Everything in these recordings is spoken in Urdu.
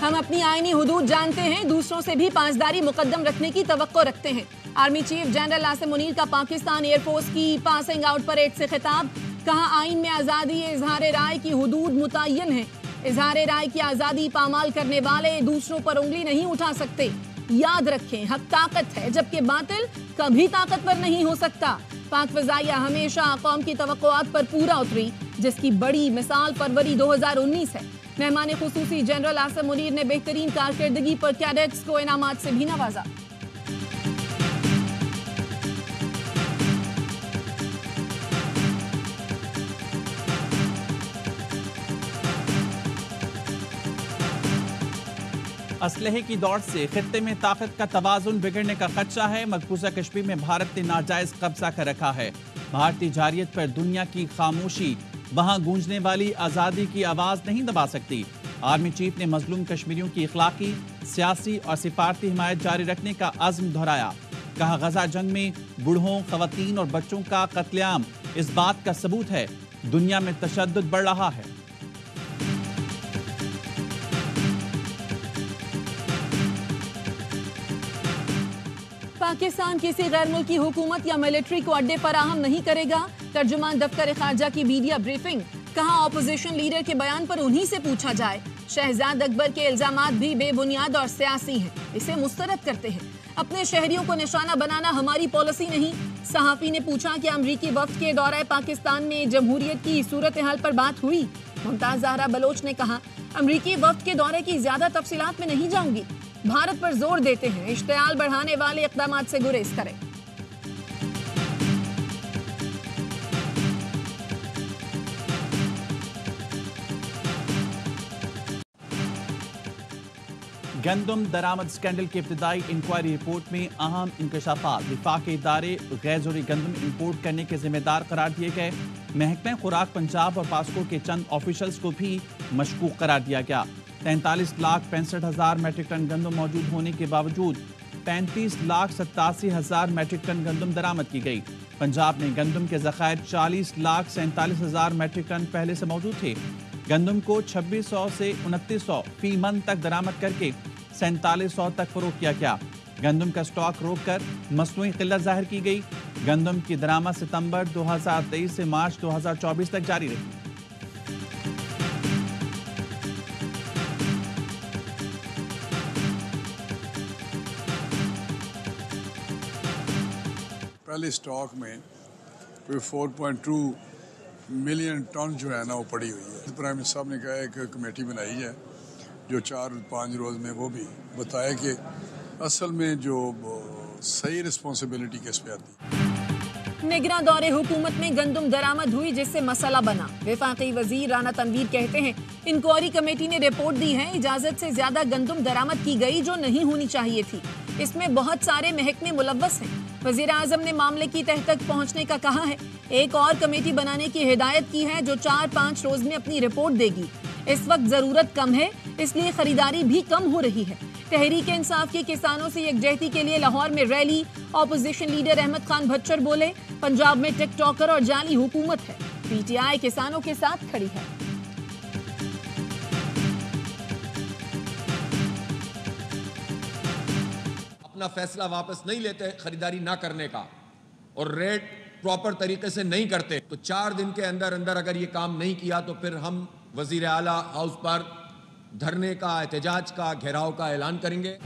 ہم اپنی آئینی حدود جانتے ہیں، دوسروں سے بھی پاسداری مقدم رکھنے کی توقع رکھتے ہیں۔ Army chief general Asim Munir کا پاکستان ایئر فورس کی پاسنگ آؤٹ پریڈ سے خطاب، کہا آئین میں آزادی اظہار رائے کی حدود متعین ہیں، اظہار رائے کی آزادی پامال کرنے والے دوسروں پر انگلی نہیں اٹھا سکتے۔ یاد رکھیں حق طاقت ہے جبکہ باطل کبھی طاقتور نہیں ہو سکتا۔ پاک فضائیہ ہمیشہ قوم کی توقعات پر پورا اتری، جس کی بڑی مثال فروری 2019 ہے۔ مہمان خصوصی جنرل عاصم منیر نے بہترین کارکردگی پر کیڈٹس کو انعامات سے بھی نوازا۔ اسلحے کی دوڑ سے خطے میں طاقت کا توازن بگڑنے کا خدشہ ہے۔ مقبوضہ کشمیر میں بھارت نے ناجائز قبضہ کر رکھا ہے۔ بھارتی جارحیت پر دنیا کی خاموشی وہاں گونجنے والی آزادی کی آواز نہیں دبا سکتی۔ آرمی چیف نے مظلوم کشمیریوں کی اخلاقی، سیاسی اور سفارتی حمایت جاری رکھنے کا عزم دہرایا۔ کہا غزہ جنگ میں بوڑھوں، خواتین اور بچوں کا قتل عام اس بات کا ثبوت ہے دنیا میں تشدد بڑھ رہا ہے۔ پاکستان کسی غیر ملکی حکومت یا ملٹری کو اڈے فراہم نہیں کرے گا، ترجمان دفتر خارجہ کی میڈیا بریفنگ، کہا اپوزیشن لیڈر کے بیان پر انہی سے پوچھا جائے۔ شہزاد اکبر کے الزامات بھی بے بنیاد اور سیاسی ہیں، اسے مسترد کرتے ہیں۔ اپنے شہریوں کو نشانہ بنانا ہماری پالیسی نہیں۔ صحافی نے پوچھا کہ امریکی وفد کے دورہ پاکستان میں جمہوریت کی صورتحال پر بات ہوئی۔ ممتاز زہرا بلوچ نے کہا امریکی وفد کے دورے کی زیادہ تفصیلات میں نہیں جاؤں گی، بھارت پر زور دیتے ہیں اشتعال بڑھانے والے اقدامات سے گریز کریں۔ گندم درآمد سکینڈل کی ابتدائی انکوائری رپورٹ میں اہم انکشافات، وفاقی ادارے غیر ضروری گندم امپورٹ کرنے کے ذمہ دار قرار دیے گئے۔ محکمہ خوراک پنجاب اور پاسکو کے چند آفیشلز کو بھی مشکوک قرار دیا گیا۔ 43,65,000 میٹرک ٹن گندم موجود ہونے کے باوجود 35,87,000 میٹرک ٹن گندم درآمد کی گئی۔ پنجاب میں گندم کے ذخائر 40,47,000 میٹرک ٹن پہلے سے موجود تھے۔ گندم کو 2600 سے 2900 فی من تک درآمد کر کے 4700 تک فروخت کیا گیا۔ گندم کا سٹاک روک کر مصنوعی قلت ظاہر کی گئی۔ گندم کی درآمد ستمبر 2023 سے مارچ 2024 تک جاری رہی۔ پہلے سٹاک میں کوئی 4.2 ملین ٹن جو ہے نا وہ پڑی ہوئی ہے۔ پرائم منسٹر صاحب نے کہا ہے کہ کمیٹی بنائی ہے جو 4-5 روز میں وہ بھی بتایا کہ اصل میں جو صحیح رسپانسبلٹی کس پہ آتی۔ نگراں دور حکومت میں گندم درآمد ہوئی جس سے مسئلہ بنا۔ وفاقی وزیر رانا تنویر کہتے ہیں انکوائری کمیٹی نے رپورٹ دی ہے اجازت سے زیادہ گندم درآمد کی گئی جو نہیں ہونی چاہیے تھی۔ اس میں بہت سارے محکمے ملوث ہیں۔ وزیر اعظم نے معاملے کی تہ تک پہنچنے کا کہا ہے۔ ایک اور کمیٹی بنانے کی ہدایت کی ہے جو 4-5 روز میں اپنی رپورٹ دے گی۔ اس وقت ضرورت کم ہے، اس لیے خریداری بھی کم ہو رہی ہے۔ تحریک انصاف کے کسانوں سے یکجہتی کے لیے لاہور میں rally, opposition leader Ahmad Khan Bhachar بولے پنجاب میں ٹک ٹاکر اور جعلی حکومت ہے، پی ٹی آئی کسانوں کے ساتھ کھڑی ہے۔ اپنا فیصلہ واپس نہیں لیتے خریداری نہ کرنے کا اور ریٹ پراپر طریقے سے نہیں کرتے تو 4 دن کے اندر اندر اگر یہ کام نہیں کیا تو پھر ہم وزیر اعلیٰ ہاؤس پر دھرنے کا، احتجاج کا، گھیراؤ کا اعلان کریں گے۔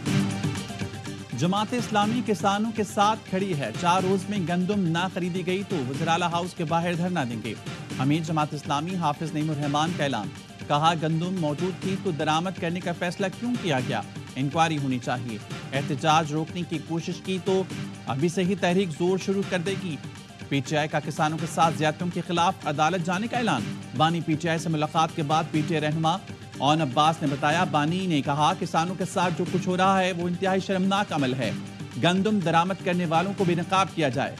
جماعت اسلامی کسانوں کے ساتھ کھڑی ہے۔ 4 روز میں گندم نہ خریدی گئی تو وزیر اعلیٰ ہاؤس کے باہر دھرنا دیں گے۔ امیر جماعت اسلامی حافظ نعیم الرحمان کا اعلان، کہا گندم موجود تھی تو درآمد کرنے کا فیصلہ کیوں کیا گیا؟ انکوائری ہونی چاہیے۔ احتجاج روکنے کی کوشش کی تو ابھی سے ہی تحریک زور شروع کر دے گی۔ پی ٹی آئی کا کسانوں کے ساتھ زیادتیوں کے خلاف عدالت جانے کا اعلان۔ بانی پی ٹی آئی سے ملاقات کے بعد پی ٹی آئی رہنما اون عباس نے بتایا، بانی نے کہا کسانوں کے ساتھ جو کچھ ہو رہا ہے وہ انتہائی شرمناک عمل ہے۔ گندم درآمد کرنے والوں کو بے نقاب کیا جائے۔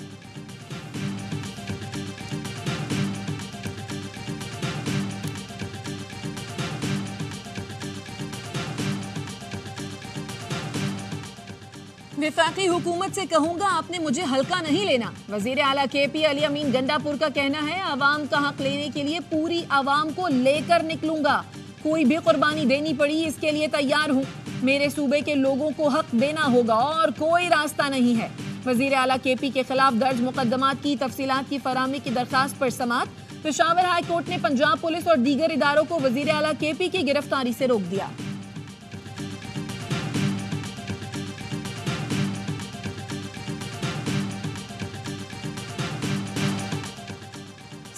وفاقی حکومت سے کہوں گا آپ نے مجھے ہلکا نہیں لینا۔ وزیر اعلیٰ کے پی علی امین گنڈا پور کا کہنا ہے عوام کا حق لینے کے لیے پوری عوام کو لے کر نکلوں گا۔ کوئی بھی قربانی دینی پڑی اس کے لیے تیار ہوں. میرے صوبے کے لوگوں کو حق دینا ہوگا اور کوئی راستہ نہیں ہے. وزیر اعلیٰ کے پی کے خلاف درج مقدمات کی تفصیلات کی فراہمی کی درخواست پر سماعت. پشاور ہائی کورٹ نے پنجاب پولیس اور دیگر اداروں کو وزیر اعلیٰ کے پی کی گرفتاری سے روک دیا.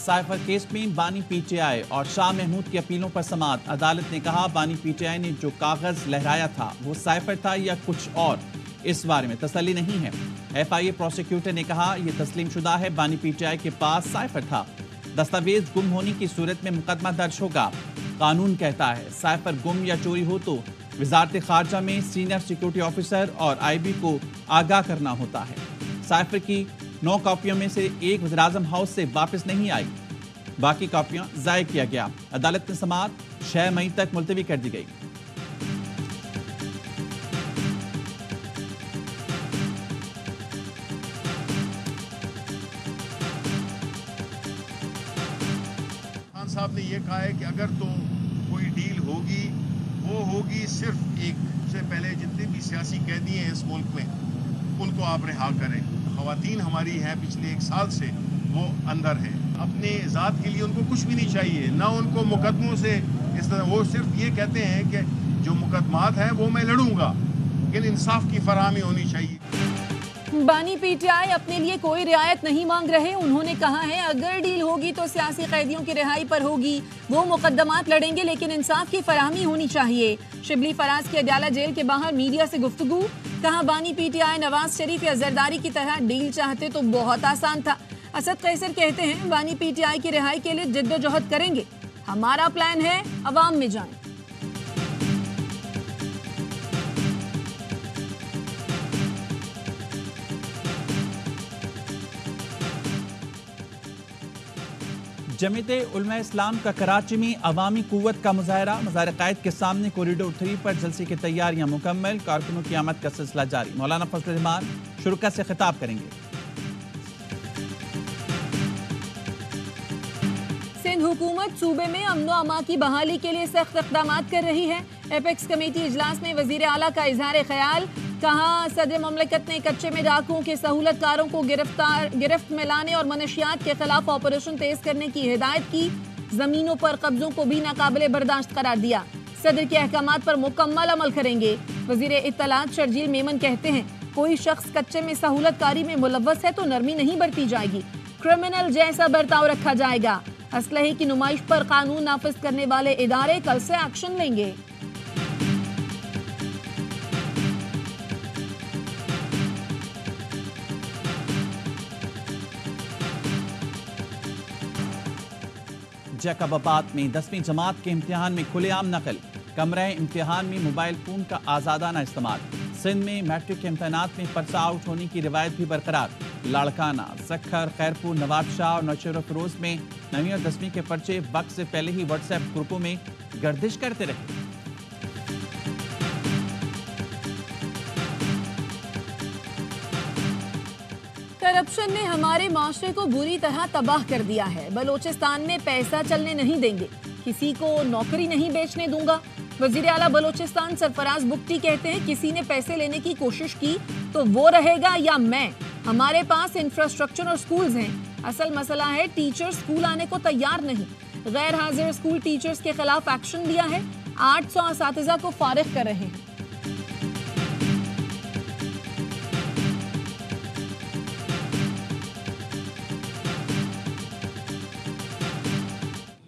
سائفر کیس میں بانی پی ٹی آئی اور شاہ محمود کی اپیلوں پر سماعت. عدالت نے کہا بانی پی ٹی آئی نے جو کاغذ لہرایا تھا وہ سائفر تھا یا کچھ اور، اس بارے میں تسلی نہیں ہے. ایف آئی اے پروسیکیوٹر نے کہا یہ تسلیم شدہ ہے بانی پی ٹی آئی کے پاس سائفر تھا. دستاویز گم ہونے کی صورت میں مقدمہ درج ہوگا. قانون کہتا ہے سائفر گم یا چوری ہو تو وزارت خارجہ میں سینئر سیکورٹی آفیسر اور آئی بی کو آگاہ کرنا ہوتا ہے. سائفر کی 9 کاپیوں میں سے ایک وزیراعظم ہاؤس سے واپس نہیں آئی، باقی کاپیاں ضائع کیا گیا. عدالت نے سماعت 6 مئی تک ملتوی کر دی گئی. خان صاحب نے یہ کہا ہے کہ اگر تو کوئی ڈیل ہوگی وہ ہوگی صرف ایک سے پہلے جتنے بھی سیاسی قیدی ہیں اس ملک میں ان کو آپ رہا کریں. خواتین ہماری ہیں پچھلے 1 سال سے وہ اندر ہیں. اپنے ذات کے لیے ان کو کچھ بھی نہیں چاہیے، نہ ان کو مقدموں سے اس طرح. وہ صرف یہ کہتے ہیں کہ جو مقدمات ہیں وہ میں لڑوں گا لیکن انصاف کی فراہمی ہونی چاہیے. بانی پی ٹی آئی اپنے لیے کوئی رعایت نہیں مانگ رہے. انہوں نے کہا ہے اگر ڈیل ہوگی تو سیاسی قیدیوں کی رہائی پر ہوگی. وہ مقدمات لڑیں گے لیکن انصاف کی فراہمی ہونی چاہیے. شبلی فراز کی اڈیالہ جیل کے باہر میڈیا سے گفتگو. کہا بانی P T I Nawaz Sharif یا زرداری کی طرح ڈیل چاہتے تو بہت آسان تھا. اسد قیصر کہتے ہیں بانی پی ٹی آئی کی رہائی کے لیے جد و جہد کریں گے. ہمارا پلان ہے عوام میں جائیں. جمعیت علماء اسلام کا کراچی میں عوامی قوت کا مظاہرہ. مزار قائد کے سامنے کوریڈور 3 پر جلسے کی تیاریاں مکمل. کارکنوں کی آمد کا سلسلہ جاری. مولانا فضل الرحمان شرکا سے خطاب کریں گے. سندھ حکومت صوبے میں امن و امان کی بحالی کے لیے سخت اقدامات کر رہی ہے. ایپیکس کمیٹی اجلاس میں وزیر اعلیٰ کا اظہار خیال. کہا صدر مملکت نے کچے میں ڈاکوؤں کے سہولت کاروں کو گرفت میں لانے اور منشیات کے خلاف آپریشن تیز کرنے کی ہدایت کی. زمینوں پر قبضوں کو بھی ناقابل برداشت قرار دیا. صدر کے احکامات پر مکمل عمل کریں گے. وزیر اطلاعات شرجیل میمن کہتے ہیں کوئی شخص کچے میں سہولت کاری میں ملوث ہے تو نرمی نہیں برتی جائے گی، کرمنل جیسا برتاؤ رکھا جائے گا. اسلحے کی نمائش پر قانون نافذ کرنے والے ادارے کل سے ایکشن لیں گے. جیکب آباد میں 10ویں جماعت کے امتحان میں کھلے عام نقل. کمرہ امتحان میں موبائل فون کا آزادانہ استعمال. سندھ میں میٹرک کے امتحانات میں پرچہ آؤٹ ہونے کی روایت بھی برقرار. لاڑکانہ، سکھر، خیرپور، نواب شاہ اور نوشہرہ فیروز میں 9ویں اور 10ویں کے پرچے وقت سے پہلے ہی واٹس ایپ گروپوں میں گردش کرتے رہے. کرپشن نے ہمارے معاشرے کو بری طرح تباہ کر دیا ہے. بلوچستان میں پیسہ چلنے نہیں دیں گے، کسی کو نوکری نہیں بیچنے دوں گا. وزیر اعلیٰ بلوچستان سرفراز بگٹی کہتے ہیں کسی نے پیسے لینے کی کوشش کی تو وہ رہے گا یا میں. ہمارے پاس انفراسٹرکچر اور سکولز ہیں. اصل مسئلہ ہے ٹیچر سکول آنے کو تیار نہیں. غیر حاضر سکول ٹیچرز کے خلاف ایکشن لیا ہے. 800 اساتذہ کو فارغ کر رہے ہیں.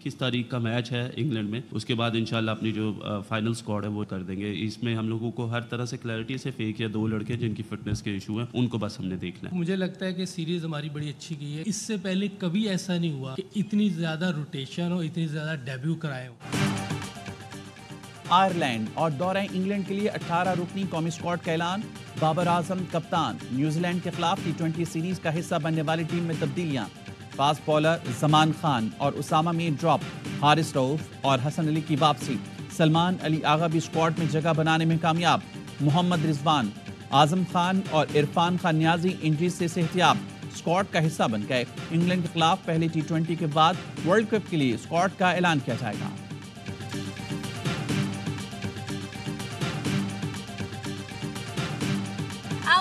کس تاریخ کا میچ ہے انگلینڈ میں، اس کے بعد انشاءاللہ اپنی جو فائنل سکواڈ ہے وہ کر دیں گے. اس میں ہم لوگوں کو ہر طرح سے کلیئرٹی سے ایک یا 2 لڑکے جن کی فٹنس کے ایشو ہیں ان کو بس ہم نے دیکھنا ہے. مجھے لگتا ہے کہ سیریز ہماری بڑی اچھی گئی ہے. اس سے پہلے کبھی ایسا نہیں ہوا کہ اتنی زیادہ روٹیشن اور اتنی زیادہ ڈیبیو کرائے ہوں. آئرلینڈ اور دورہ انگلینڈ کے لیے 18 رکنی قومی اسکواڈ کا اعلان. بابر اعظم کپتان. نیوزی لینڈ کے خلاف T20 سیریز کا حصہ بننے والی ٹیم میں تبدیلیاں. فاسٹ بولر زمان خان اور اسامہ میر ڈراپ. حارث رؤف اور حسن علی کی واپسی. سلمان علی آغا بھی اسکواڈ میں جگہ بنانے میں کامیاب. محمد رضوان، اعظم خان اور عرفان خان نیازی انجری سے صحتیاب اسکواڈ کا حصہ بن گئے. انگلینڈ کے خلاف پہلے T20 کے بعد ورلڈ کپ کے لیے اسکواڈ کا اعلان کیا جائے گا.